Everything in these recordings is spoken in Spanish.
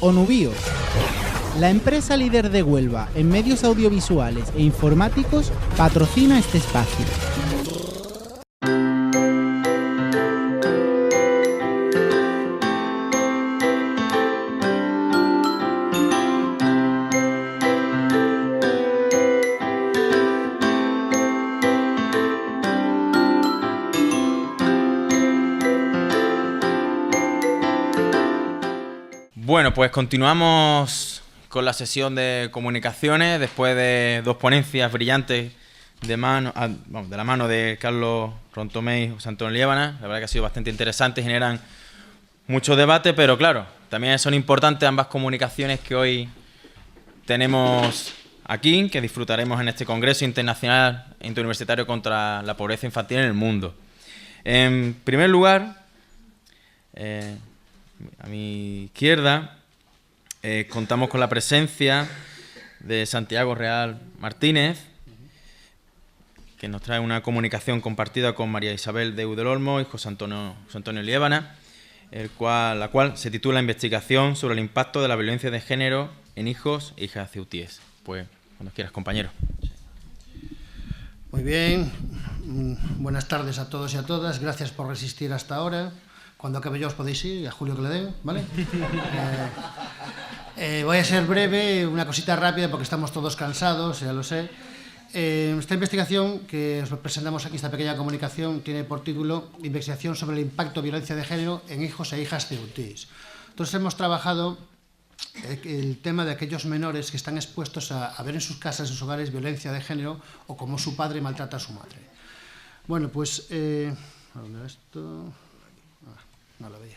Onubio. La empresa líder de Huelva en medios audiovisuales e informáticos patrocina este espacio. Bueno, pues continuamos con la sesión de comunicaciones después de dos ponencias brillantes de la mano de Carlos Rontomé y José Antonio Liébana. La verdad que ha sido bastante interesante, generan mucho debate, pero claro, también son importantes ambas comunicaciones que hoy tenemos aquí, que disfrutaremos en este Congreso Internacional Interuniversitario contra la Pobreza Infantil en el Mundo. En primer lugar, a mi izquierda contamos con la presencia de Santiago Real Martínez, que nos trae una comunicación compartida con María Isabel Deu del Olmo y José Antonio Liébana, la cual se titula Investigación sobre el impacto de la violencia de género en hijos e hijas ceutíes. Pues cuando quieras, compañero. Muy bien, buenas tardes a todos y a todas, gracias por resistir hasta ahora. Cuando acabe yo os podéis ir, a Julio que le den, ¿vale? Voy a ser breve, una cosita rápida porque estamos todos cansados, ya lo sé. Esta investigación que os presentamos aquí, esta pequeña comunicación, tiene por título Investigación sobre el impacto de violencia de género en hijos e hijas ceutíes. Entonces hemos trabajado el tema de aquellos menores que están expuestos a ver en sus casas, en sus hogares, violencia de género o cómo su padre maltrata a su madre. Bueno, pues... ¿dónde va esto? No lo veía.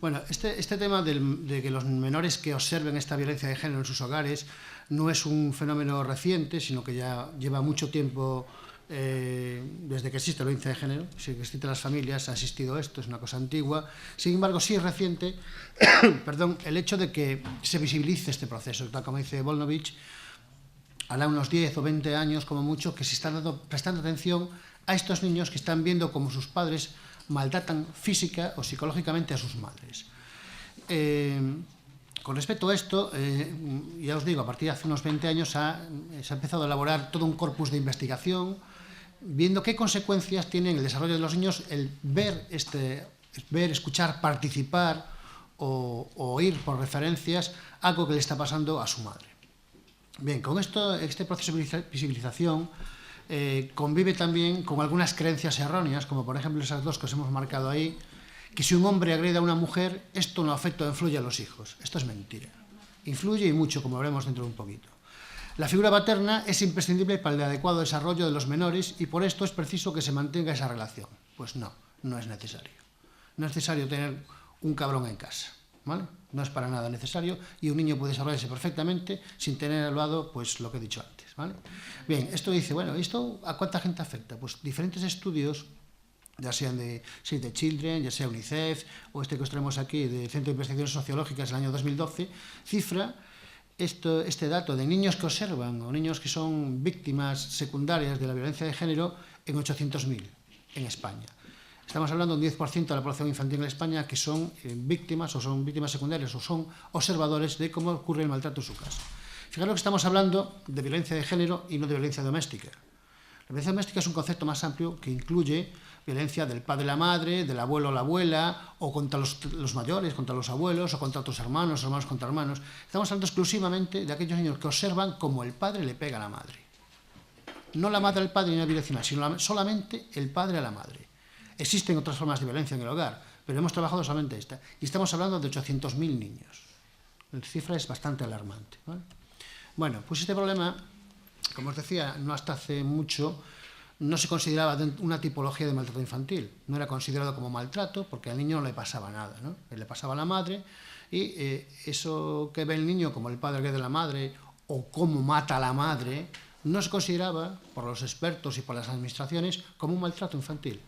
Bueno, este tema de que los menores que observen esta violencia de género en sus hogares no es un fenómeno reciente, sino que ya lleva mucho tiempo desde que existe la violencia de género. Si existen las familias, ha existido esto, es una cosa antigua. Sin embargo, sí es reciente perdón, el hecho de que se visibilice este proceso. Tal como dice Volnovich, hará unos 10 o 20 años, como mucho, que se está prestando atención a estos niños que están viendo cómo sus padres maltratan física o psicológicamente a sus madres. Con respecto a esto, ya os digo, a partir de hace unos 20 años se ha empezado a elaborar todo un corpus de investigación, viendo qué consecuencias tiene en el desarrollo de los niños el ver, escuchar, participar o oír por referencias algo que le está pasando a su madre. Bien, con este proceso de visibilización convive también con algunas creencias erróneas, como por ejemplo esas dos que os hemos marcado ahí, que si un hombre agrede a una mujer, esto no afecta o influye a los hijos. Esto es mentira. Influye y mucho, como veremos dentro de un poquito. La figura paterna es imprescindible para el adecuado desarrollo de los menores y por esto es preciso que se mantenga esa relación. Pues no, no es necesario. No es necesario tener un cabrón en casa, ¿vale? No es para nada necesario y un niño puede desarrollarse perfectamente sin tener al lado pues, lo que he dicho antes, ¿vale? Bien, esto dice, bueno, ¿esto a cuánta gente afecta? Pues diferentes estudios, ya sean de Save the Children, ya sea UNICEF, o este que os traemos aquí, del Centro de Investigaciones Sociológicas del año 2012, cifra este dato de niños que observan o niños que son víctimas secundarias de la violencia de género en 800.000 en España. Estamos hablando de un 10% de la población infantil en España que son víctimas o son víctimas secundarias o son observadores de cómo ocurre el maltrato en su casa. Fijaros que estamos hablando de violencia de género y no de violencia doméstica. La violencia doméstica es un concepto más amplio que incluye violencia del padre a la madre, del abuelo a la abuela, o contra los mayores, contra los abuelos, o contra otros hermanos, hermanos contra hermanos. Estamos hablando exclusivamente de aquellos niños que observan cómo el padre le pega a la madre. No la madre al padre ni la violencia, sino solamente el padre a la madre. Existen otras formas de violencia en el hogar, pero hemos trabajado solamente esta. Y estamos hablando de 800.000 niños. La cifra es bastante alarmante, ¿vale? Bueno, pues este problema, como os decía, no hasta hace mucho, no se consideraba una tipología de maltrato infantil. No era considerado como maltrato porque al niño no le pasaba nada, ¿no? Le pasaba a la madre y eso que ve el niño como el padre que de la madre o cómo mata a la madre, no se consideraba por los expertos y por las administraciones como un maltrato infantil.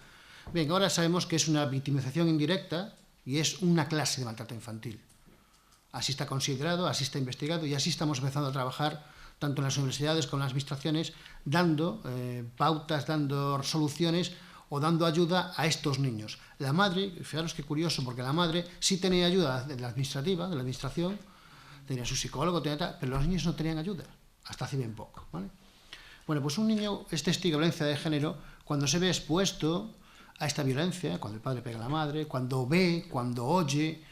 Bien, ahora sabemos que es una victimización indirecta y es una clase de maltrato infantil. Así está considerado, así está investigado y así estamos empezando a trabajar tanto en las universidades como en las administraciones, dando pautas, dando soluciones o dando ayuda a estos niños. La madre, fijaros qué curioso, porque la madre sí tenía ayuda de la administrativa, de la administración, tenía su psicólogo, pero los niños no tenían ayuda, hasta hace bien poco, ¿vale? Bueno, pues un niño es testigo de violencia de género cuando se ve expuesto a esta violencia, cuando el padre pega a la madre, cuando ve, cuando oye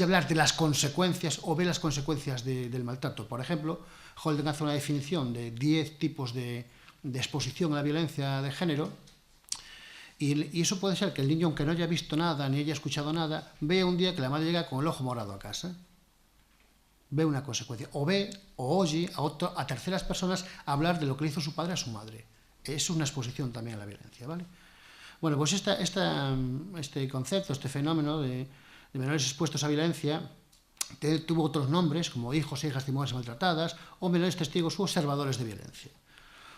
hablar de las consecuencias o ve las consecuencias del maltrato. Por ejemplo, Holden hace una definición de 10 tipos de exposición a la violencia de género, y eso puede ser que el niño, aunque no haya visto nada ni haya escuchado nada, vea un día que la madre llega con el ojo morado a casa. Ve una consecuencia. O ve o oye a terceras personas hablar de lo que le hizo su padre a su madre. Es una exposición también a la violencia, ¿vale? Bueno, pues este concepto, este fenómeno de menores expuestos a violencia tuvo otros nombres, como hijos e hijas de mujeres maltratadas, o menores testigos u observadores de violencia.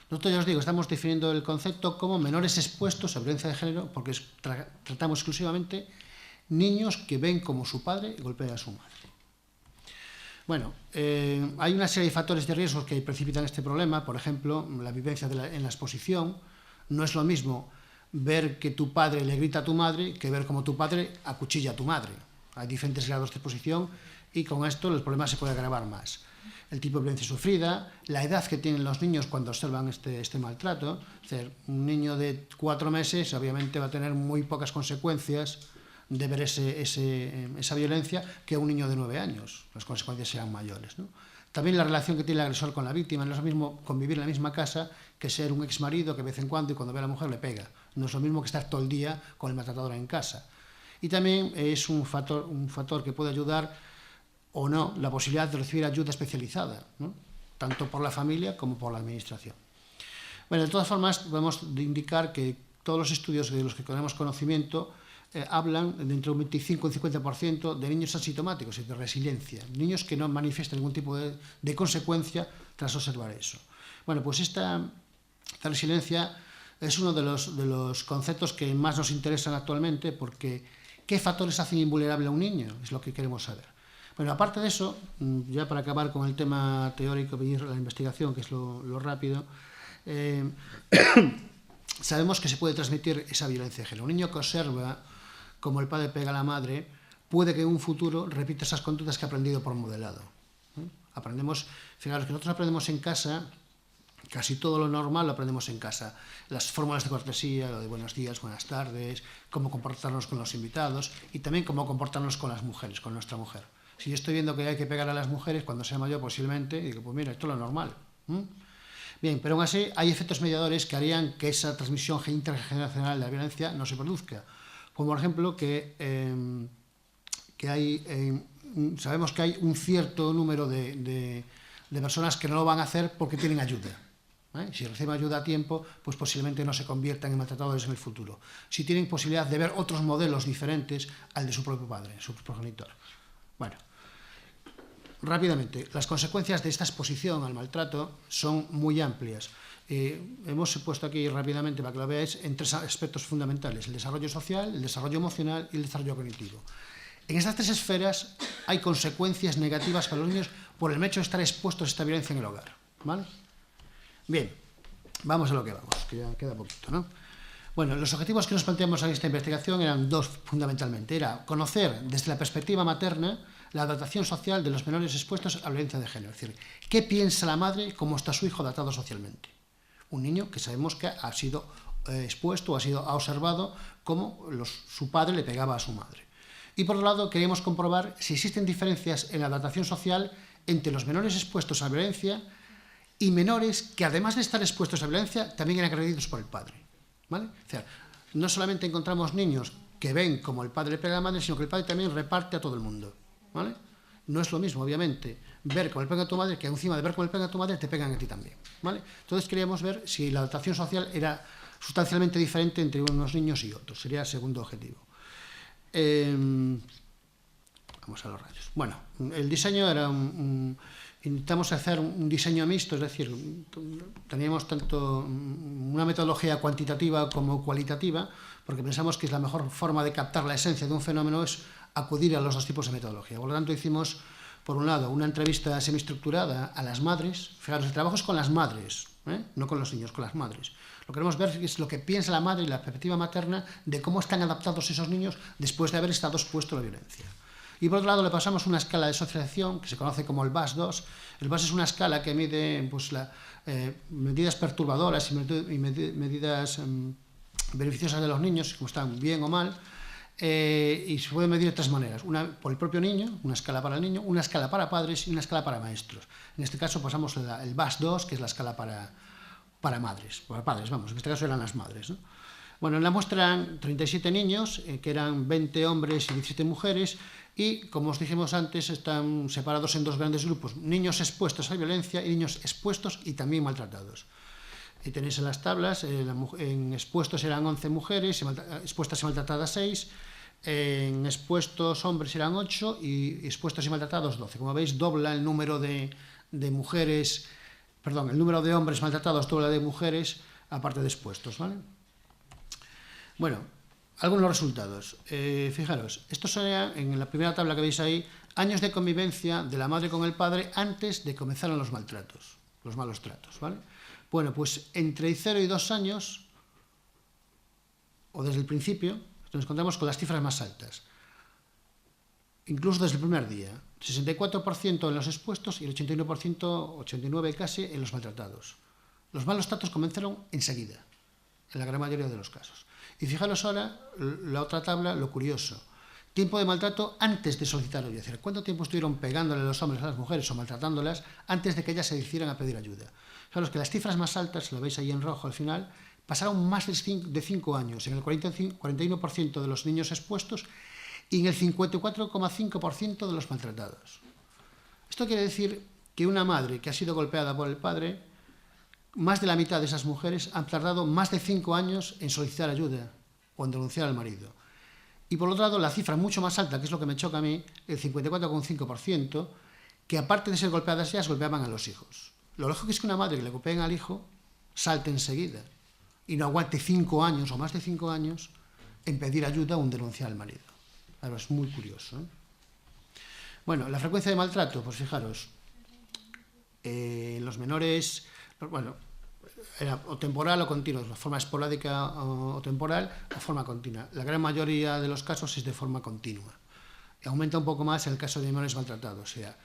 Nosotros, ya os digo, estamos definiendo el concepto como menores expuestos a violencia de género porque tratamos exclusivamente niños que ven como su padre golpea a su madre. Bueno, hay una serie de factores de riesgo que precipitan este problema. Por ejemplo, la vivencia en la exposición. No es lo mismo ver que tu padre le grita a tu madre que ver como tu padre acuchilla a tu madre. Hay diferentes grados de exposición y con esto el problema se puede agravar más. El tipo de violencia sufrida, la edad que tienen los niños cuando observan este maltrato. Es decir, un niño de 4 meses obviamente va a tener muy pocas consecuencias de ver esa violencia que un niño de 9 años. Las consecuencias serán mayores, ¿no? También la relación que tiene el agresor con la víctima. No es lo mismo convivir en la misma casa que ser un exmarido que de vez en cuando y cuando ve a la mujer le pega. No es lo mismo que estar todo el día con el maltratador en casa. Y también es un factor que puede ayudar o no la posibilidad de recibir ayuda especializada, ¿no? Tanto por la familia como por la administración. Bueno, de todas formas, podemos indicar que todos los estudios de los que tenemos conocimiento hablan de entre un 25 y un 50% de niños asintomáticos y de resiliencia, niños que no manifiestan ningún tipo de consecuencia tras observar eso. Bueno, pues esta resiliencia es uno de los conceptos que más nos interesan actualmente, porque ¿qué factores hacen invulnerable a un niño? Es lo que queremos saber. Bueno, aparte de eso, ya para acabar con el tema teórico y la investigación, que es lo rápido, sabemos que se puede transmitir esa violencia de género. Un niño que observa como el padre pega a la madre puede que en un futuro repita esas conductas que ha aprendido por modelado. Fijaros que nosotros aprendemos en casa, casi todo lo normal lo aprendemos en casa. Las fórmulas de cortesía, lo de buenos días, buenas tardes, cómo comportarnos con los invitados y también cómo comportarnos con las mujeres, con nuestra mujer. Si yo estoy viendo que hay que pegar a las mujeres, cuando sea mayor posiblemente, digo, pues mira, esto es lo normal. Bien, pero aún así hay efectos mediadores que harían que esa transmisión intergeneracional de la violencia no se produzca. Como por ejemplo sabemos que hay un cierto número de personas que no lo van a hacer porque tienen ayuda. Si reciben ayuda a tiempo, pues posiblemente no se conviertan en maltratadores en el futuro. Si tienen posibilidad de ver otros modelos diferentes al de su propio padre, su progenitor. Bueno, rápidamente, las consecuencias de esta exposición al maltrato son muy amplias. Hemos puesto aquí rápidamente, para que lo veáis, en 3 aspectos fundamentales: el desarrollo social, el desarrollo emocional y el desarrollo cognitivo. En estas 3 esferas hay consecuencias negativas para los niños por el hecho de estar expuestos a esta violencia en el hogar, ¿vale? Bien, vamos a lo que vamos, que ya queda poquito, ¿no? Bueno, los objetivos que nos planteamos en esta investigación eran 2 fundamentalmente. Era conocer desde la perspectiva materna la adaptación social de los menores expuestos a la violencia de género. Es decir, ¿qué piensa la madre cómo está su hijo adaptado socialmente? Un niño que sabemos que ha sido expuesto o ha observado cómo su padre le pegaba a su madre. Y por otro lado, queríamos comprobar si existen diferencias en la adaptación social entre los menores expuestos a violencia y menores que, además de estar expuestos a violencia, también eran agredidos por el padre. ¿Vale? O sea, no solamente encontramos niños que ven como el padre pega a la madre, sino que el padre también reparte a todo el mundo, ¿vale? No es lo mismo, obviamente, ver cómo le pega a tu madre que encima de ver cómo le pega a tu madre te pegan a ti también, ¿vale? Entonces queríamos ver si la adaptación social era sustancialmente diferente entre unos niños y otros. Sería el segundo objetivo. Vamos a los rayos. Bueno, el diseño era intentamos hacer un diseño mixto, es decir, teníamos tanto una metodología cuantitativa como cualitativa, porque pensamos que es la mejor forma de captar la esencia de un fenómeno es acudir a los 2 tipos de metodología. Por lo tanto, hicimos, por un lado, una entrevista semiestructurada a las madres. Fijaros, el trabajo es con las madres, no con los niños, con las madres. Lo que queremos ver es lo que piensa la madre y la perspectiva materna de cómo están adaptados esos niños después de haber estado expuestos a la violencia. Y por otro lado le pasamos una escala de socialización que se conoce como el VAS-2. El VAS es una escala que mide pues, medidas perturbadoras y medidas beneficiosas de los niños, como están bien o mal, y se puede medir de tres maneras. Una por el propio niño, una escala para el niño, una escala para padres y una escala para maestros. En este caso pasamos el VAS-2, que es la escala para madres, para padres, vamos, en este caso eran las madres, ¿no? Bueno, en la muestra eran 37 niños, que eran 20 hombres y 17 mujeres, y, como os dijimos antes, están separados en dos grandes grupos, niños expuestos a violencia y niños expuestos y también maltratados. Y tenéis en las tablas, en expuestos eran 11 mujeres, expuestas y maltratadas 6, en expuestos hombres eran 8 y expuestos y maltratados 12. Como veis, dobla el número de mujeres, perdón, el número de hombres maltratados dobla de mujeres, aparte de expuestos, ¿vale? Bueno, algunos resultados. Fijaros, estos serían, en la primera tabla que veis ahí, años de convivencia de la madre con el padre antes de comenzar los maltratos, los malos tratos, ¿vale? Bueno, pues entre 0 y 2 años, o desde el principio, nos encontramos con las cifras más altas. Incluso desde el primer día. 64% en los expuestos y el 81%, 89% casi, en los maltratados. Los malos tratos comenzaron enseguida, en la gran mayoría de los casos. Y fijaros ahora, la otra tabla, lo curioso. Tiempo de maltrato antes de solicitar ayuda. Es decir, ¿cuánto tiempo estuvieron pegándole a los hombres a las mujeres o maltratándolas antes de que ellas se hicieran a pedir ayuda? Fijaros que las cifras más altas, lo veis ahí en rojo al final, pasaron más de 5 años, en el 41% de los niños expuestos y en el 54,5% de los maltratados. Esto quiere decir que una madre que ha sido golpeada por el padre, más de la mitad de esas mujeres han tardado más de 5 años en solicitar ayuda o en denunciar al marido. Y por otro lado, la cifra mucho más alta, que es lo que me choca a mí, el 54,5%, que aparte de ser golpeadas ellas, golpeaban a los hijos. Lo lógico es que una madre que le golpeen al hijo salte enseguida y no aguante 5 años o más de 5 años en pedir ayuda o en denunciar al marido. Claro, es muy curioso, ¿eh? Bueno, la frecuencia de maltrato, pues fijaros, los menores, bueno, era o temporal o continuo, de forma esporádica o temporal o forma continua. La gran mayoría de los casos es de forma continua. Y aumenta un poco más en el caso de menores maltratados, o sea,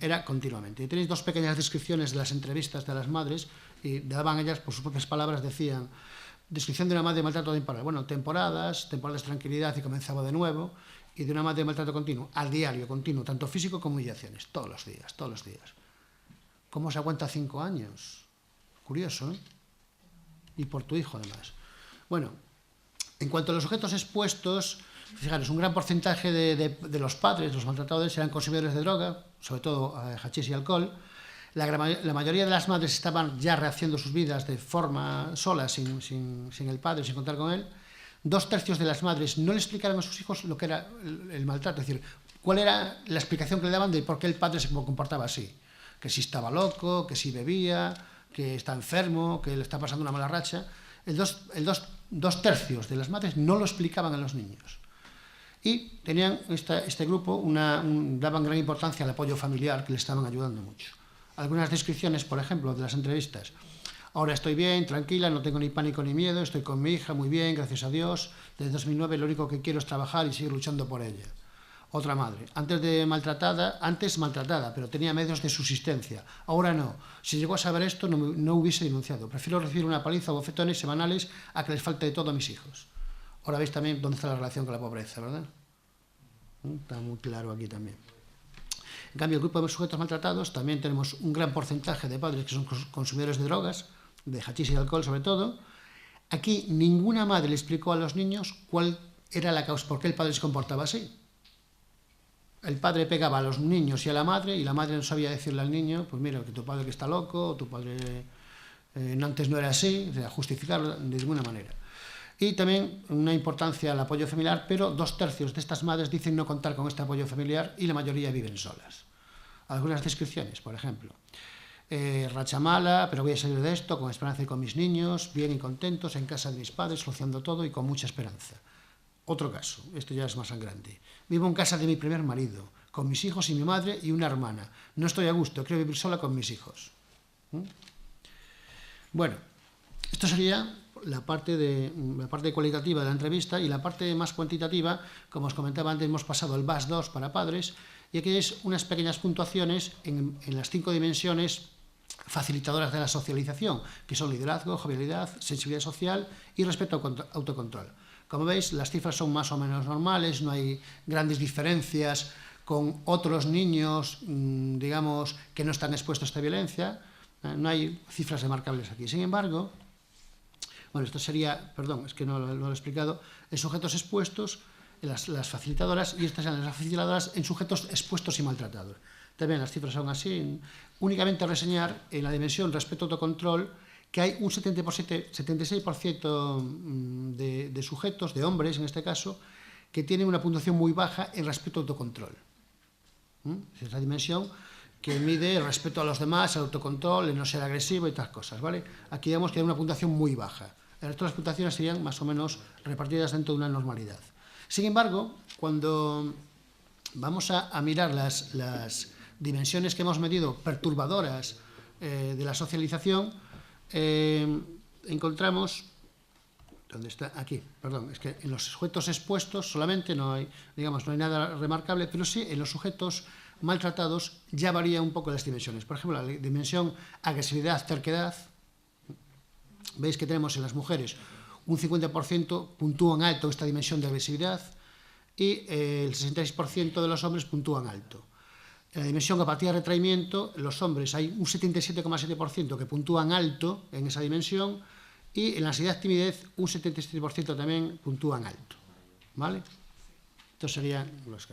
era continuamente. Y tenéis dos pequeñas descripciones de las entrevistas de las madres, y daban ellas, por sus propias palabras, decían, descripción de una madre de maltrato temporal. Bueno, temporadas de tranquilidad y comenzaba de nuevo, y de una madre de maltrato continuo, al diario, continuo, tanto físico como humillaciones, todos los días, todos los días. ¿Cómo se aguanta 5 años? Curioso, ¿eh? Y por tu hijo, además. Bueno, en cuanto a los objetos expuestos, fijaros, un gran porcentaje de los padres, los maltratadores, eran consumidores de droga, sobre todo hachís y alcohol. La mayoría de las madres estaban ya rehaciendo sus vidas de forma sola, sin el padre, sin contar con él. 2/3 de las madres no le explicaron a sus hijos lo que era el maltrato, es decir, cuál era la explicación que le daban de por qué el padre se comportaba así. Que si estaba loco, que si bebía, que está enfermo, que le está pasando una mala racha. Dos tercios de las madres no lo explicaban a los niños. Y tenían este grupo, daban gran importancia al apoyo familiar, que le estaban ayudando mucho. Algunas descripciones, por ejemplo, de las entrevistas. Ahora estoy bien, tranquila, no tengo ni pánico ni miedo, estoy con mi hija muy bien, gracias a Dios. Desde 2009 lo único que quiero es trabajar y seguir luchando por ella. Otra madre, antes maltratada, pero tenía medios de subsistencia. Ahora no. Si llegó a saber esto, no hubiese denunciado. Prefiero recibir una paliza o bofetones semanales a que les falte de todo a mis hijos. Ahora veis también dónde está la relación con la pobreza, ¿verdad? Está muy claro aquí también. En cambio, el grupo de sujetos maltratados, también tenemos un gran porcentaje de padres que son consumidores de drogas, de hachís y alcohol sobre todo. Aquí ninguna madre le explicó a los niños cuál era la causa, por qué el padre se comportaba así. El padre pegaba a los niños y a la madre no sabía decirle al niño, pues mira, que tu padre que está loco, tu padre antes no era así, o sea, justificarlo de ninguna manera. Y también una importancia al apoyo familiar, pero 2/3 de estas madres dicen no contar con este apoyo familiar y la mayoría viven solas. Algunas descripciones, por ejemplo. Racha mala, pero voy a salir de esto con esperanza y con mis niños, bien y contentos, en casa de mis padres, solucionando todo y con mucha esperanza. Otro caso, esto ya es más sangrante. Vivo en casa de mi primer marido, con mis hijos y mi madre y una hermana. No estoy a gusto, quiero vivir sola con mis hijos. Bueno, esto sería la parte cualitativa de la entrevista, y la parte más cuantitativa, como os comentaba antes, hemos pasado el BAS 2 para padres, y aquí es unas pequeñas puntuaciones en las 5 dimensiones facilitadoras de la socialización, que son liderazgo, jovialidad, sensibilidad social y respeto al autocontrol. Como veis, las cifras son más o menos normales, no hay grandes diferencias con otros niños, digamos, que no están expuestos a esta violencia. No hay cifras remarcables aquí. Sin embargo, bueno, esto sería, perdón, es que no lo he explicado, en sujetos expuestos, las facilitadoras, y estas son las facilitadoras en sujetos expuestos y maltratados. También las cifras son así. Únicamente reseñar en la dimensión respeto autocontrol que hay un 76% de sujetos, de hombres en este caso, que tienen una puntuación muy baja en respeto autocontrol. Es la dimensión que mide el respeto a los demás, el autocontrol, el no ser agresivo y tal cosas, ¿vale? Aquí vemos que hay una puntuación muy baja. El resto de las puntuaciones serían más o menos repartidas dentro de una normalidad. Sin embargo, cuando vamos a mirar las dimensiones que hemos medido perturbadoras de la socialización, encontramos, ¿dónde está? Aquí, perdón, es que en los sujetos expuestos solamente no hay nada remarcable, pero sí en los sujetos maltratados ya varía un poco las dimensiones. Por ejemplo, la dimensión agresividad, terquedad, veis que tenemos en las mujeres un 50% puntúan alto esta dimensión de agresividad y el 66% de los hombres puntúan alto. En la dimensión apatía-retraimiento, los hombres hay un 77,7% que puntúan alto en esa dimensión, y en la ansiedad-timidez un 77% también puntúan alto. ¿Vale? Estos serían los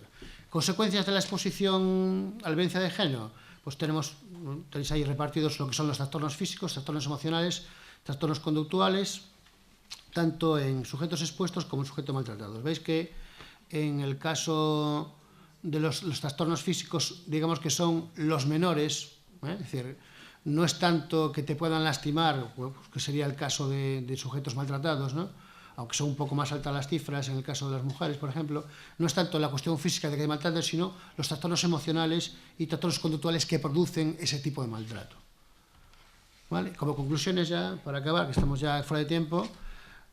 consecuencias de la exposición a la violencia de género. Pues tenéis ahí repartidos lo que son los trastornos físicos, trastornos emocionales, trastornos conductuales, tanto en sujetos expuestos como en sujetos maltratados. Veis que en el caso de los trastornos físicos, digamos que son los menores, es decir, no es tanto que te puedan lastimar, que sería el caso de sujetos maltratados, ¿no? Aunque son un poco más altas las cifras en el caso de las mujeres, por ejemplo, no es tanto la cuestión física de que te maltraten, sino los trastornos emocionales y trastornos conductuales que producen ese tipo de maltrato. ¿Vale? Como conclusiones ya, para acabar, que estamos ya fuera de tiempo,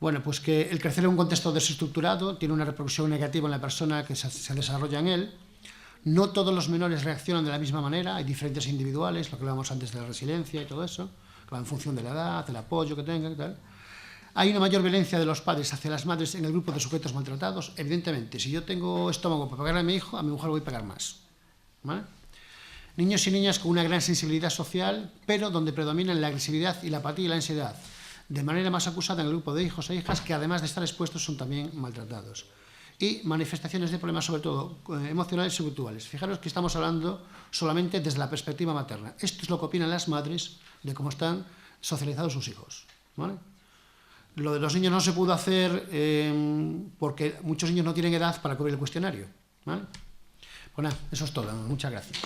bueno, pues que el crecer en un contexto desestructurado tiene una repercusión negativa en la persona que se desarrolla en él. No todos los menores reaccionan de la misma manera, hay diferentes individuales, lo que hablábamos antes de la resiliencia y todo eso, que va en función de la edad, del apoyo que tengan y tal. Hay una mayor violencia de los padres hacia las madres en el grupo de sujetos maltratados. Evidentemente, si yo tengo estómago para pegar a mi hijo, a mi mujer voy a pegar más. ¿Vale? Niños y niñas con una gran sensibilidad social, pero donde predominan la agresividad y la apatía y la ansiedad, de manera más acusada en el grupo de hijos e hijas que, además de estar expuestos, son también maltratados. Y manifestaciones de problemas, sobre todo emocionales y virtuales. Fijaros que estamos hablando solamente desde la perspectiva materna. Esto es lo que opinan las madres de cómo están socializados sus hijos. ¿Vale? Lo de los niños no se pudo hacer porque muchos niños no tienen edad para cubrir el cuestionario. ¿Vale? Pues nada, eso es todo. Muchas gracias.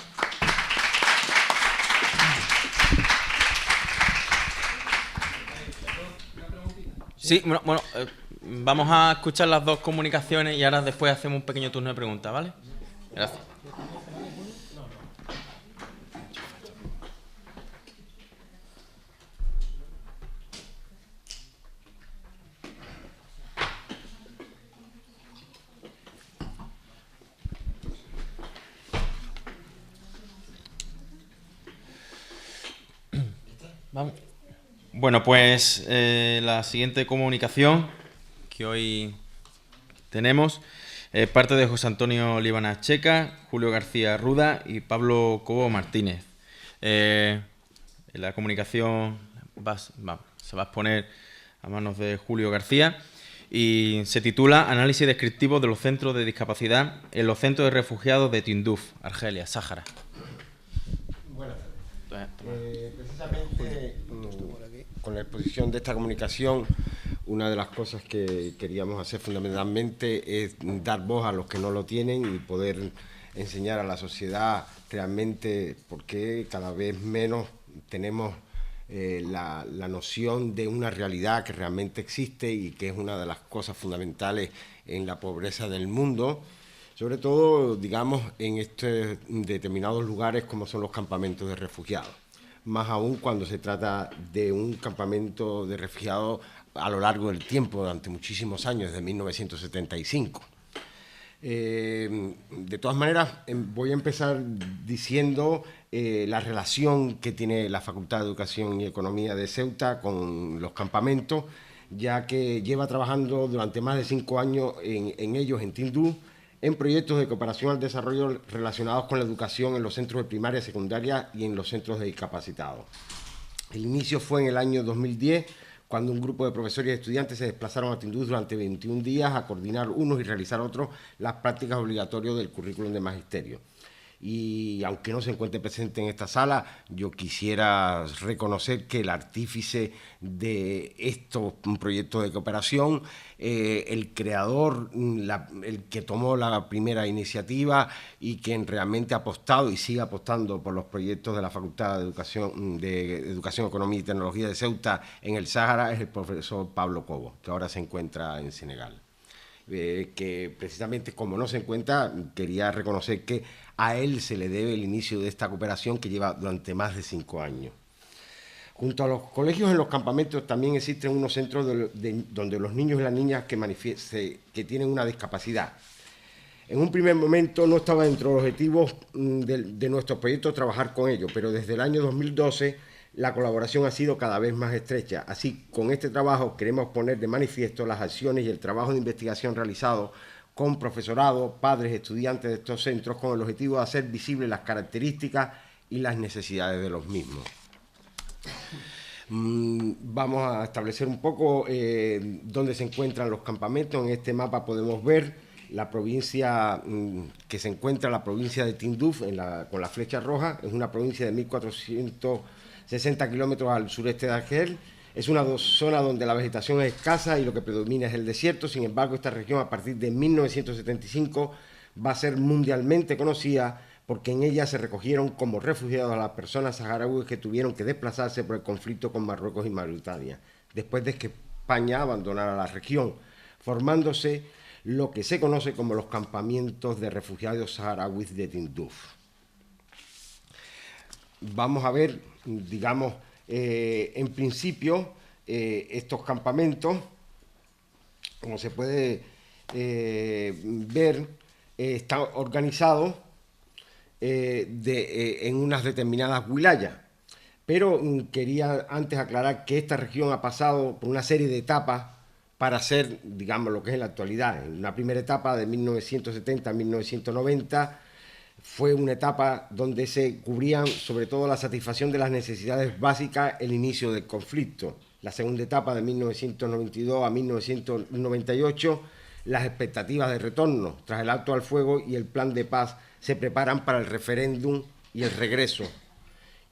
Sí, bueno, vamos a escuchar las dos comunicaciones y ahora después hacemos un pequeño turno de preguntas, ¿vale? Gracias. Vamos. Bueno, pues la siguiente comunicación que hoy tenemos es parte de José Antonio Líbana Checa, Julio García Ruda y Pablo Cobo Martínez. La comunicación se va a exponer a manos de Julio García y se titula Análisis descriptivo de los centros de discapacidad en los centros de refugiados de Tinduf, Argelia, Sáhara. Buenas tardes. Precisamente con la exposición de esta comunicación, una de las cosas que queríamos hacer fundamentalmente es dar voz a los que no lo tienen y poder enseñar a la sociedad realmente por qué cada vez menos tenemos la noción de una realidad que realmente existe y que es una de las cosas fundamentales en la pobreza del mundo, sobre todo, digamos, en determinados lugares como son los campamentos de refugiados. Más aún cuando se trata de un campamento de refugiados a lo largo del tiempo, durante muchísimos años, desde 1975. De todas maneras, voy a empezar diciendo la relación que tiene la Facultad de Educación y Economía de Ceuta con los campamentos, ya que lleva trabajando durante más de 5 años en ellos, en Tinduf, en proyectos de cooperación al desarrollo relacionados con la educación en los centros de primaria, secundaria y en los centros de discapacitados. El inicio fue en el año 2010, cuando un grupo de profesores y estudiantes se desplazaron a Tinduf durante 21 días a coordinar unos y realizar otros las prácticas obligatorias del currículum de magisterio. Y aunque no se encuentre presente en esta sala, yo quisiera reconocer que el artífice de estos proyectos de cooperación, el creador, el que tomó la primera iniciativa y quien realmente ha apostado y sigue apostando por los proyectos de la Facultad de Educación, Economía y Tecnología de Ceuta en el Sáhara, es el profesor Pablo Cobo, que ahora se encuentra en Senegal. Que precisamente como no se encuentra, quería reconocer que a él se le debe el inicio de esta cooperación que lleva durante más de 5 años. Junto a los colegios, en los campamentos también existen unos centros donde los niños y las niñas que tienen una discapacidad. En un primer momento no estaba dentro de los objetivos de nuestro proyecto trabajar con ellos, pero desde el año 2012 la colaboración ha sido cada vez más estrecha. Así, con este trabajo queremos poner de manifiesto las acciones y el trabajo de investigación realizado con profesorado, padres, estudiantes de estos centros, con el objetivo de hacer visibles las características y las necesidades de los mismos. Vamos a establecer un poco dónde se encuentran los campamentos. En este mapa podemos ver la provincia que se encuentra, la provincia de Tinduf, con la flecha roja. Es una provincia de 1.460 kilómetros al sureste de Argel. Es una zona donde la vegetación es escasa y lo que predomina es el desierto. Sin embargo, esta región a partir de 1975 va a ser mundialmente conocida porque en ella se recogieron como refugiados a las personas saharauis que tuvieron que desplazarse por el conflicto con Marruecos y Mauritania, después de que España abandonara la región, formándose lo que se conoce como los campamentos de refugiados saharauis de Tinduf. Vamos a ver, digamos, en principio, estos campamentos, como se puede ver, están organizados en unas determinadas wilayas. Pero quería antes aclarar que esta región ha pasado por una serie de etapas para ser, digamos, lo que es en la actualidad. En una primera etapa de 1970 a 1990, fue una etapa donde se cubrían sobre todo la satisfacción de las necesidades básicas, el inicio del conflicto. La segunda etapa de 1992 a 1998, las expectativas de retorno tras el alto al fuego y el plan de paz se preparan para el referéndum y el regreso.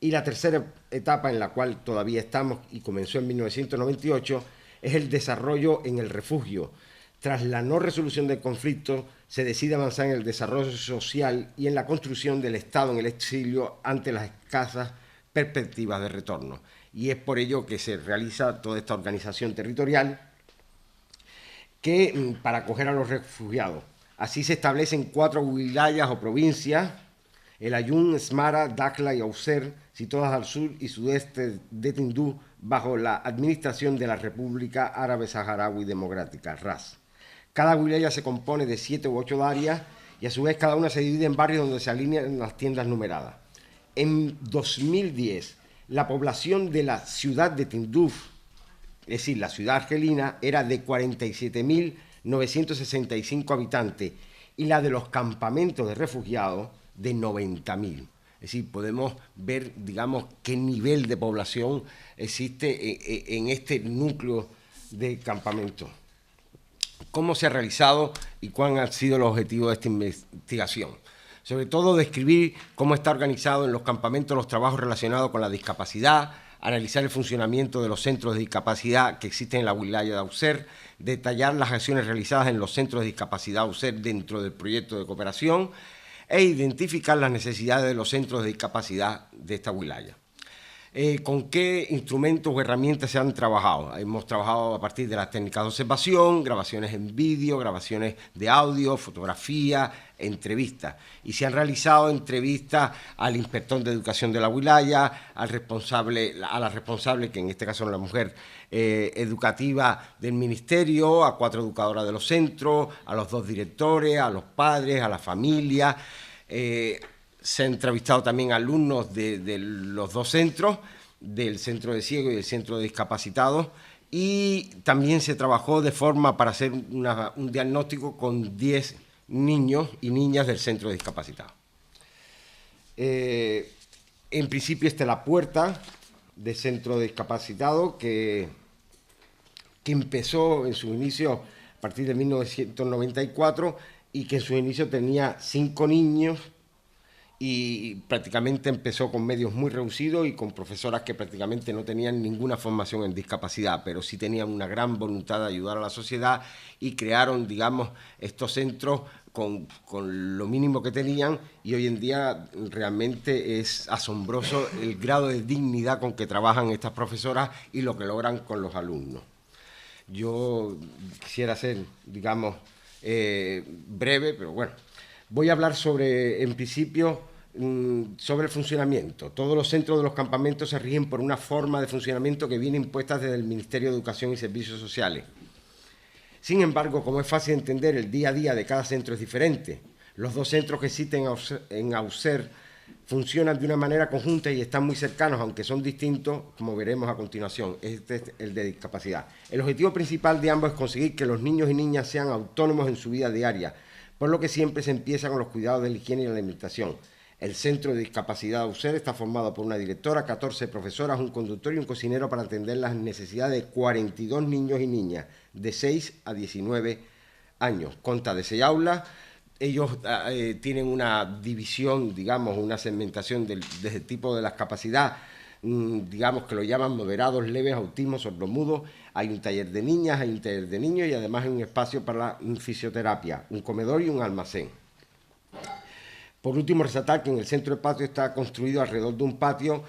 Y la tercera etapa, en la cual todavía estamos y comenzó en 1998, es el desarrollo en el refugio. Tras la no resolución del conflicto, se decide avanzar en el desarrollo social y en la construcción del Estado en el exilio ante las escasas perspectivas de retorno. Y es por ello que se realiza toda esta organización territorial para acoger a los refugiados. Así se establecen 4 wilayas o provincias: el Ayun, Smara, Dakhla y Auxerre, situadas al sur y sudeste de Tinduf, bajo la administración de la República Árabe Saharaui Democrática, RAS. Cada wilaya se compone de 7 u 8 áreas y a su vez cada una se divide en barrios donde se alinean las tiendas numeradas. En 2010, la población de la ciudad de Tinduf, es decir, la ciudad argelina, era de 47.965 habitantes y la de los campamentos de refugiados de 90.000. Es decir, podemos ver, digamos, qué nivel de población existe en este núcleo de campamentos. ¿Cómo se ha realizado y cuáles han sido los objetivos de esta investigación? Sobre todo, describir cómo está organizado en los campamentos los trabajos relacionados con la discapacidad, analizar el funcionamiento de los centros de discapacidad que existen en la wilaya de Auxerre, detallar las acciones realizadas en los centros de discapacidad Auxerre dentro del proyecto de cooperación e identificar las necesidades de los centros de discapacidad de esta wilaya. con qué instrumentos o herramientas se han trabajado. Hemos trabajado a partir de las técnicas de observación, grabaciones en vídeo, grabaciones de audio, fotografía, entrevistas. Y se han realizado entrevistas al inspector de educación de la wilaya, a la responsable, que en este caso es la mujer educativa del ministerio, a 4 educadoras de los centros, a los 2 directores, a los padres, a la familia. Se han entrevistado también a alumnos de los 2 centros, del centro de ciegos y del centro de discapacitados, y también se trabajó de forma para hacer un diagnóstico con 10 niños y niñas del centro de discapacitados. En principio esta es la puerta del centro de discapacitados que empezó en su inicio a partir de 1994 y que en su inicio tenía 5 niños y prácticamente empezó con medios muy reducidos y con profesoras que prácticamente no tenían ninguna formación en discapacidad, pero sí tenían una gran voluntad de ayudar a la sociedad y crearon, digamos, estos centros con lo mínimo que tenían, y hoy en día realmente es asombroso el grado de dignidad con que trabajan estas profesoras y lo que logran con los alumnos. Yo quisiera ser, digamos, breve, pero bueno. Voy a hablar sobre, en principio, sobre el funcionamiento. Todos los centros de los campamentos se rigen por una forma de funcionamiento que viene impuesta desde el Ministerio de Educación y Servicios Sociales. Sin embargo, como es fácil entender, el día a día de cada centro es diferente. Los 2 centros que existen en AUSER funcionan de una manera conjunta y están muy cercanos, aunque son distintos, como veremos a continuación. Este es el de discapacidad. El objetivo principal de ambos es conseguir que los niños y niñas sean autónomos en su vida diaria, por lo que siempre se empieza con los cuidados de la higiene y la alimentación. El Centro de Discapacidad AUSER está formado por una directora, 14 profesoras, un conductor y un cocinero para atender las necesidades de 42 niños y niñas de 6 a 19 años. Consta de 6 aulas. Ellos tienen una división, digamos, una segmentación del tipo de la capacidad, digamos que lo llaman moderados, leves, autismo, sordomudos. Hay un taller de niñas, hay un taller de niños y además hay un espacio para la fisioterapia, un comedor y un almacén. Por último, resaltar que en el centro del patio está construido alrededor de un patio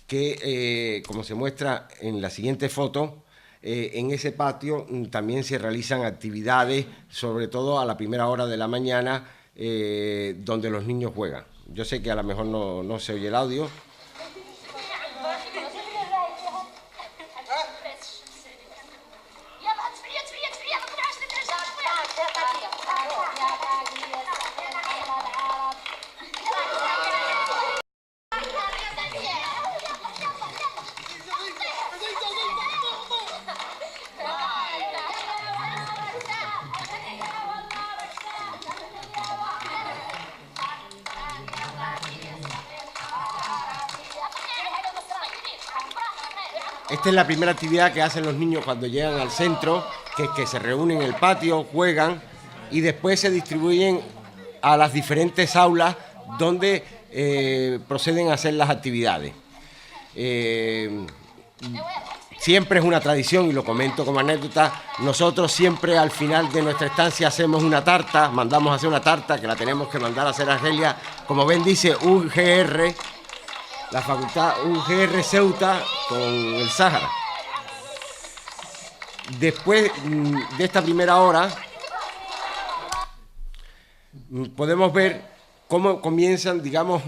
que, como se muestra en la siguiente foto, en ese patio también se realizan actividades, sobre todo a la primera hora de la mañana, donde los niños juegan. Yo sé que a lo mejor no se oye el audio. Esta es la primera actividad que hacen los niños cuando llegan al centro, que es que se reúnen en el patio, juegan y después se distribuyen a las diferentes aulas donde proceden a hacer las actividades. Siempre es una tradición, y lo comento como anécdota, nosotros siempre al final de nuestra estancia hacemos una tarta, mandamos a hacer una tarta que la tenemos que mandar a hacer a Argelia, como ven dice UGR, la facultad UGR Ceuta con el Sáhara. Después de esta primera hora podemos ver cómo comienzan, digamos,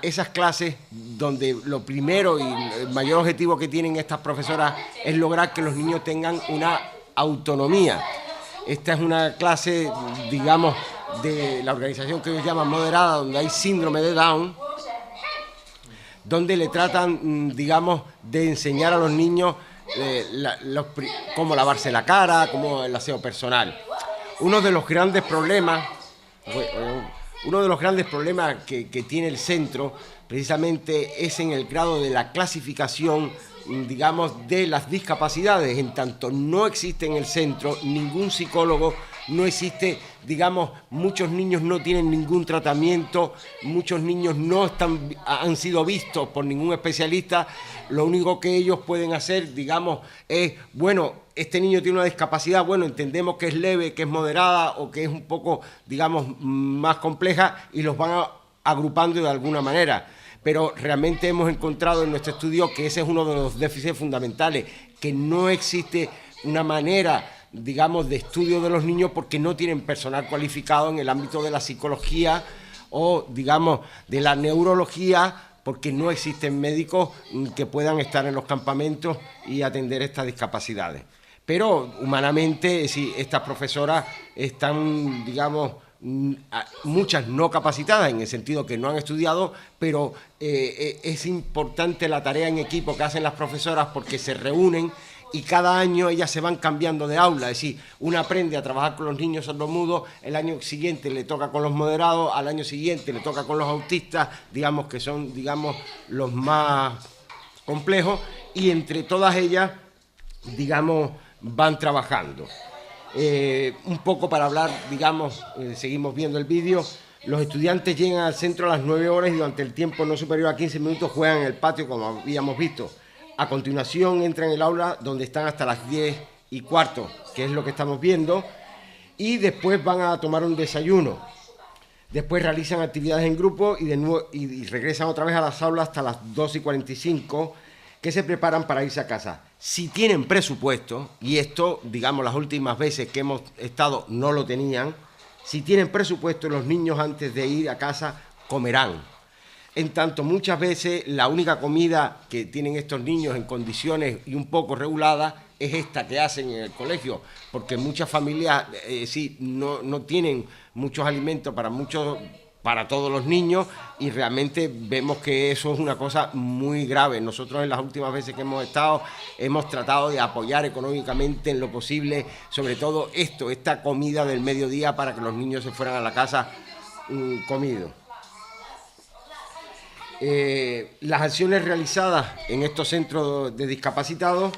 esas clases donde lo primero y el mayor objetivo que tienen estas profesoras es lograr que los niños tengan una autonomía. Esta es una clase, digamos, de la organización que ellos llaman moderada, donde hay síndrome de Down, donde le tratan, digamos, de enseñar a los niños cómo lavarse la cara, cómo el aseo personal. Uno de los grandes problemas que tiene el centro precisamente es en el grado de la clasificación, digamos, de las discapacidades. En tanto no existe en el centro ningún psicólogo, no existe, digamos, muchos niños no tienen ningún tratamiento, muchos niños no han sido vistos por ningún especialista. Lo único que ellos pueden hacer, digamos, es, bueno, este niño tiene una discapacidad, bueno, entendemos que es leve, que es moderada o que es un poco, digamos, más compleja, y los van agrupando de alguna manera. pero realmente hemos encontrado en nuestro estudio que ese es uno de los déficits fundamentales, que no existe una manera, digamos, de estudio de los niños porque no tienen personal cualificado en el ámbito de la psicología o, digamos, de la neurología, porque no existen médicos que puedan estar en los campamentos y atender estas discapacidades. Pero humanamente, sí, estas profesoras están, digamos, muchas no capacitadas, en el sentido que no han estudiado, pero es importante la tarea en equipo que hacen las profesoras porque se reúnen y cada año ellas se van cambiando de aula, es decir, una aprende a trabajar con los niños sordomudos, el año siguiente le toca con los moderados, al año siguiente le toca con los autistas, digamos que son, digamos, los más complejos, y entre todas ellas, digamos, van trabajando. Un poco para hablar, digamos, seguimos viendo el vídeo. Los estudiantes llegan al centro a las 9 horas y durante el tiempo no superior a 15 minutos juegan en el patio, como habíamos visto. A continuación entran en el aula donde están hasta las 10:15, que es lo que estamos viendo, y después van a tomar un desayuno. Después realizan actividades en grupo y regresan otra vez a las aulas hasta las 2:45, que se preparan para irse a casa. Si tienen presupuesto, y esto, digamos, las últimas veces que hemos estado no lo tenían, si tienen presupuesto, los niños antes de ir a casa comerán. En tanto, muchas veces la única comida que tienen estos niños en condiciones y un poco reguladas es esta que hacen en el colegio, porque muchas familias sí, no tienen muchos alimentos para todos los niños, y realmente vemos que eso es una cosa muy grave. Nosotros en las últimas veces que hemos estado hemos tratado de apoyar económicamente en lo posible, sobre todo esta comida del mediodía, para que los niños se fueran a la casa comidos. Las acciones realizadas en estos centros de discapacitados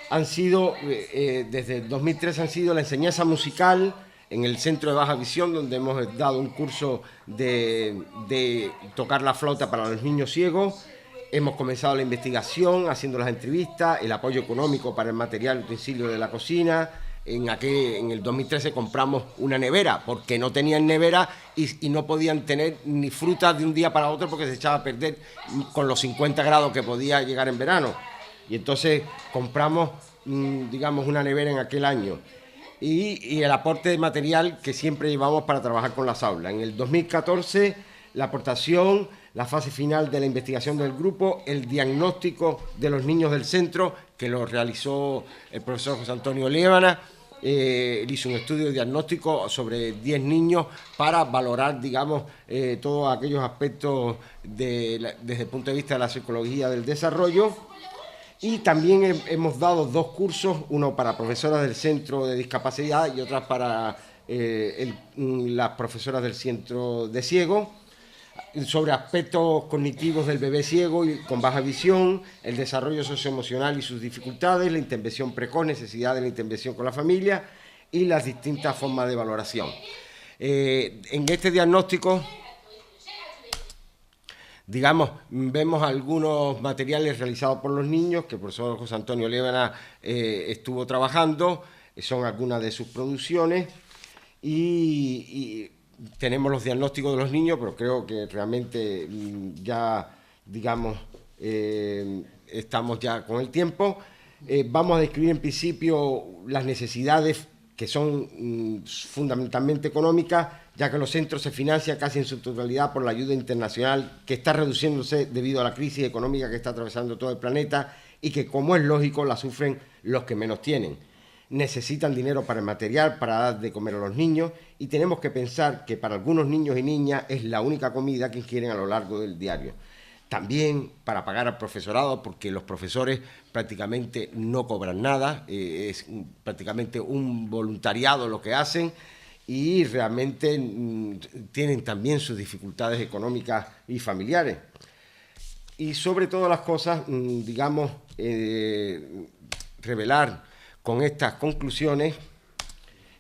han sido, desde el 2003, han sido la enseñanza musical en el Centro de Baja Visión, donde hemos dado un curso de tocar la flauta para los niños ciegos. Hemos comenzado la investigación, haciendo las entrevistas, el apoyo económico para el material y utensilio de la cocina. En el 2013 compramos una nevera, porque no tenían nevera y no podían tener ni frutas de un día para otro porque se echaba a perder con los 50 grados que podía llegar en verano. Y entonces compramos, digamos, una nevera en aquel año. Y el aporte de material que siempre llevamos para trabajar con las aulas. En el 2014, la aportación, la fase final de la investigación del grupo, el diagnóstico de los niños del centro, que lo realizó el profesor José Antonio Liébana. Él hizo un estudio de diagnóstico sobre 10 niños para valorar, digamos, todos aquellos aspectos desde el punto de vista de la psicología del desarrollo. Y también hemos dado 2 cursos, uno para profesoras del centro de discapacidad y otras para las profesoras del centro de ciegos, sobre aspectos cognitivos del bebé ciego y con baja visión, el desarrollo socioemocional y sus dificultades, la intervención precoz, necesidad de la intervención con la familia y las distintas formas de valoración. En este diagnóstico, digamos, vemos algunos materiales realizados por los niños que el profesor José Antonio Liébana estuvo trabajando, son algunas de sus producciones, y tenemos los diagnósticos de los niños, pero creo que realmente ya, digamos, estamos ya con el tiempo. Vamos a describir en principio las necesidades que son fundamentalmente económicas, ya que los centros se financian casi en su totalidad por la ayuda internacional, que está reduciéndose debido a la crisis económica que está atravesando todo el planeta y que, como es lógico, la sufren los que menos tienen. Necesitan dinero para el material, para dar de comer a los niños, y tenemos que pensar que para algunos niños y niñas es la única comida que ingieren a lo largo del diario. También para pagar al profesorado, porque los profesores prácticamente no cobran nada, es prácticamente un voluntariado lo que hacen, y realmente tienen también sus dificultades económicas y familiares. Y sobre todas las cosas, digamos, revelar con estas conclusiones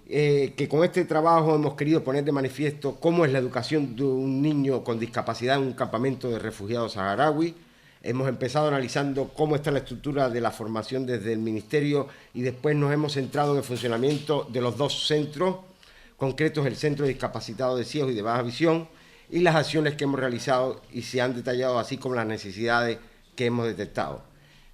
que con este trabajo hemos querido poner de manifiesto cómo es la educación de un niño con discapacidad en un campamento de refugiados saharaui. Hemos empezado analizando cómo está la estructura de la formación desde el Ministerio, y después nos hemos centrado en el funcionamiento de los 2 centros concretos, el Centro de Discapacitados de Ciegos y de Baja Visión, y las acciones que hemos realizado y se han detallado, así como las necesidades que hemos detectado.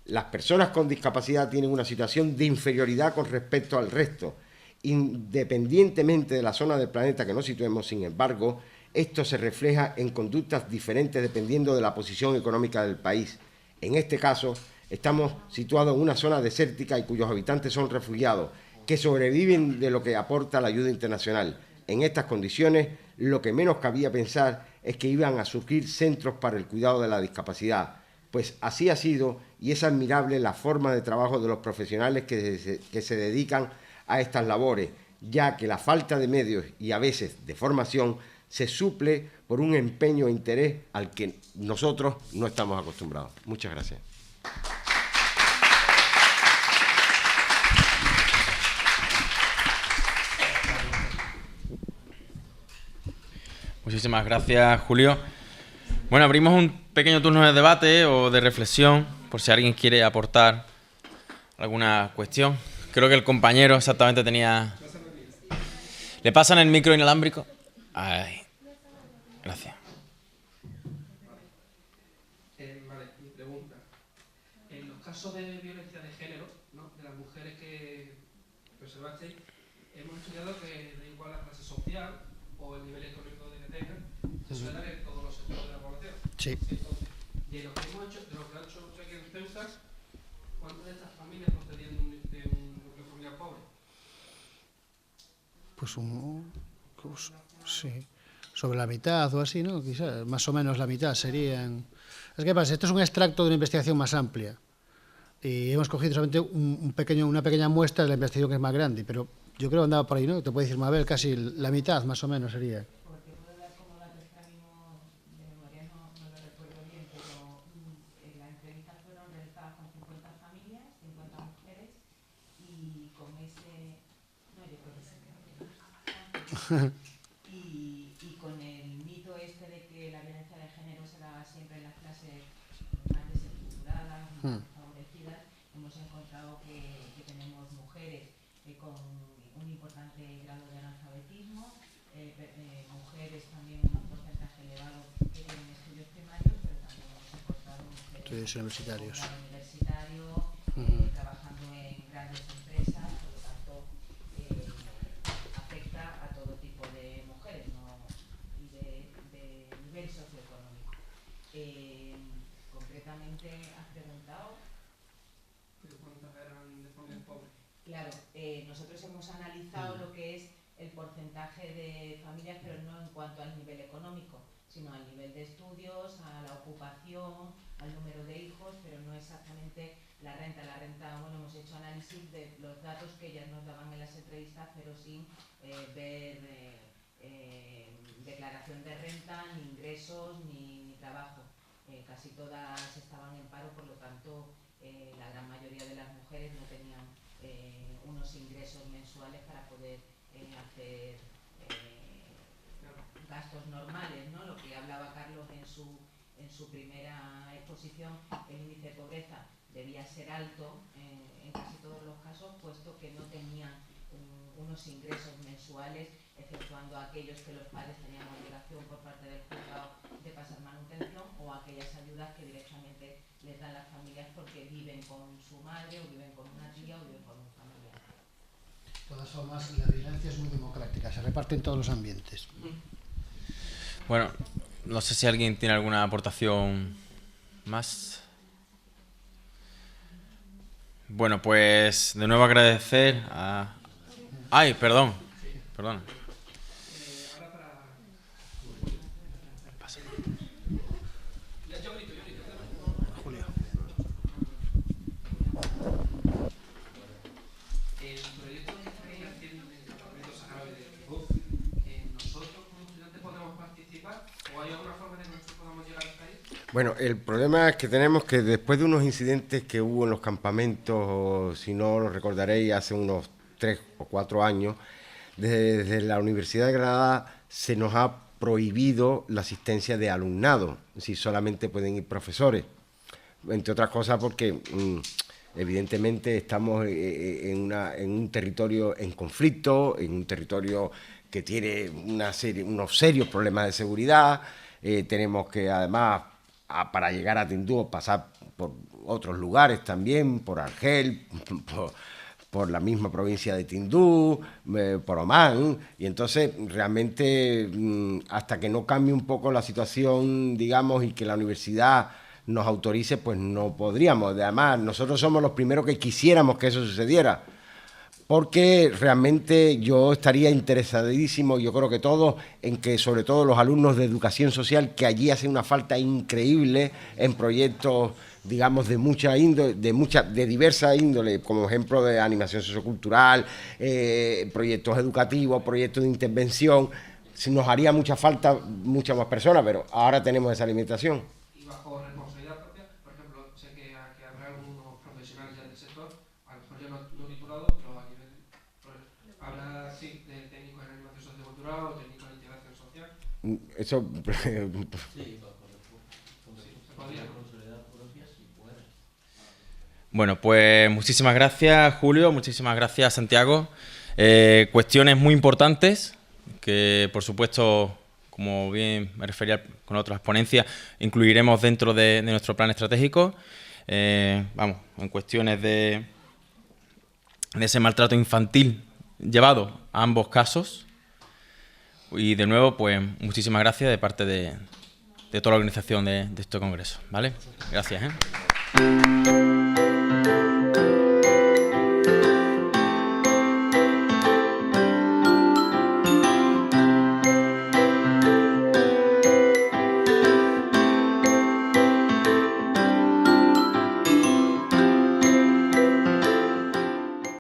Las personas con discapacidad tienen una situación de inferioridad con respecto al resto. Independientemente de la zona del planeta que nos situemos, sin embargo, esto se refleja en conductas diferentes dependiendo de la posición económica del país. En este caso, estamos situados en una zona desértica y cuyos habitantes son refugiados, que sobreviven de lo que aporta la ayuda internacional. En estas condiciones, lo que menos cabía pensar es que iban a surgir centros para el cuidado de la discapacidad, pues así ha sido y es admirable la forma de trabajo de los profesionales que se dedican a estas labores, ya que la falta de medios y a veces de formación se suple por un empeño e interés al que nosotros no estamos acostumbrados. Muchas gracias. Muchísimas gracias, Julio. Bueno, abrimos un pequeño turno de debate o de reflexión, por si alguien quiere aportar alguna cuestión. Creo que el compañero exactamente tenía... ¿Le pasan el micro inalámbrico? Ay, gracias. Vale, mi pregunta. En los casos de violencia de género, ¿no?, de las mujeres que observasteis, hemos estudiado que da igual la clase social o el nivel económico que tengan, se suele dar en todos los sectores de la población. Sí. Entonces, de lo que hemos hecho, de lo que ha hecho aquí en Ceuta, ¿cuántas de estas familias procedían de un núcleo familiar pobre? Pues sí, sobre la mitad o así, ¿no? Quizás, más o menos la mitad serían... Es que pasa, esto es un extracto de una investigación más amplia y hemos cogido solamente una pequeña muestra de la investigación que es más grande, pero yo creo que andaba por ahí, ¿no? Te puede decir, Mabel, casi la mitad más o menos sería. Porque puedo dar como datos que ahora mismo de memoria no lo recuerdo bien, pero en la entrevista fueron realizadas con 50 familias, 50 mujeres, y con ese... No, yo creo que sí. Y con el mito este de que la violencia de género se da siempre en las clases más desestructuradas, más favorecidas, hemos encontrado que tenemos mujeres con un importante grado de analfabetismo, mujeres también un porcentaje elevado que tienen estudios primarios, pero también hemos encontrado mujeres Estudios universitarios. con grado universitario, trabajando en grandes empresas, por lo tanto afecta a todo tipo de mujeres, ¿no?, y de nivel socioeconómico. Concretamente has preguntado... ¿Pero cuántas eran de familias pobres? Claro, nosotros hemos analizado lo que es el porcentaje de familias, pero no en cuanto al nivel económico, sino al nivel de estudios, a la ocupación, al número de hijos, pero no exactamente la renta. La renta, bueno, hemos hecho análisis de los datos que ellas nos daban en las entrevistas, pero sin ver declaración de renta, ni ingresos, ni trabajo. Casi todas estaban en paro, por lo tanto, la gran mayoría de las mujeres no tenían unos ingresos mensuales para poder hacer gastos normales, ¿no? Lo que hablaba Carlos en su primera exposición, el índice de pobreza debía ser alto en casi todos los casos, puesto que no tenían unos ingresos mensuales, exceptuando aquellos que los padres tenían obligación por parte del juzgado de pasar manutención, o aquellas ayudas que directamente les dan las familias porque viven con su madre, o viven con una tía, o viven con un familiar. De todas formas, la violencia es muy democrática, se reparte en todos los ambientes. Bueno, no sé si alguien tiene alguna aportación más. Bueno, pues de nuevo agradecer a... Ay, perdón. Ahora para... Yo grito. Julio. El proyecto que estáis haciendo en el Campamento Saharaui de Jericó, ¿nosotros como estudiantes podemos participar o hay alguna forma de que nosotros podamos llegar hasta ahí? Bueno, el problema es que tenemos que después de unos incidentes que hubo en los campamentos, si no lo recordaréis, hace unos 3 o 4 años, desde la Universidad de Granada se nos ha prohibido la asistencia de alumnado, si solamente pueden ir profesores, entre otras cosas porque evidentemente estamos en un territorio en conflicto, en un territorio que tiene unos serios problemas de seguridad. Tenemos que, además, para llegar a Tindú, pasar por otros lugares también, por Argel, por la misma provincia de Tindú, por Omán, y entonces realmente hasta que no cambie un poco la situación, digamos, y que la universidad nos autorice, pues no podríamos. Además, nosotros somos los primeros que quisiéramos que eso sucediera, porque realmente yo estaría interesadísimo, yo creo que todos, en que sobre todo los alumnos de educación social, que allí hacen una falta increíble en proyectos, digamos, de diversa índole, como ejemplo de animación sociocultural, proyectos educativos, proyectos de intervención. Nos haría mucha falta muchas más personas, pero ahora tenemos esa limitación. Y bajo responsabilidad propia, por ejemplo, sé que habrá algunos profesionales ya del sector, a lo mejor ya no titulados, pero a nivel, habrá sí de técnicos en animación sociocultural o técnicos en integración social. Eso Sí, se podría. Bueno, pues muchísimas gracias, Julio, muchísimas gracias, Santiago. Cuestiones muy importantes que, por supuesto, como bien me refería con otras ponencias, incluiremos dentro de nuestro plan estratégico. Vamos, en cuestiones de ese maltrato infantil llevado a ambos casos. Y de nuevo, pues muchísimas gracias de parte de toda la organización de este congreso, ¿vale? Gracias,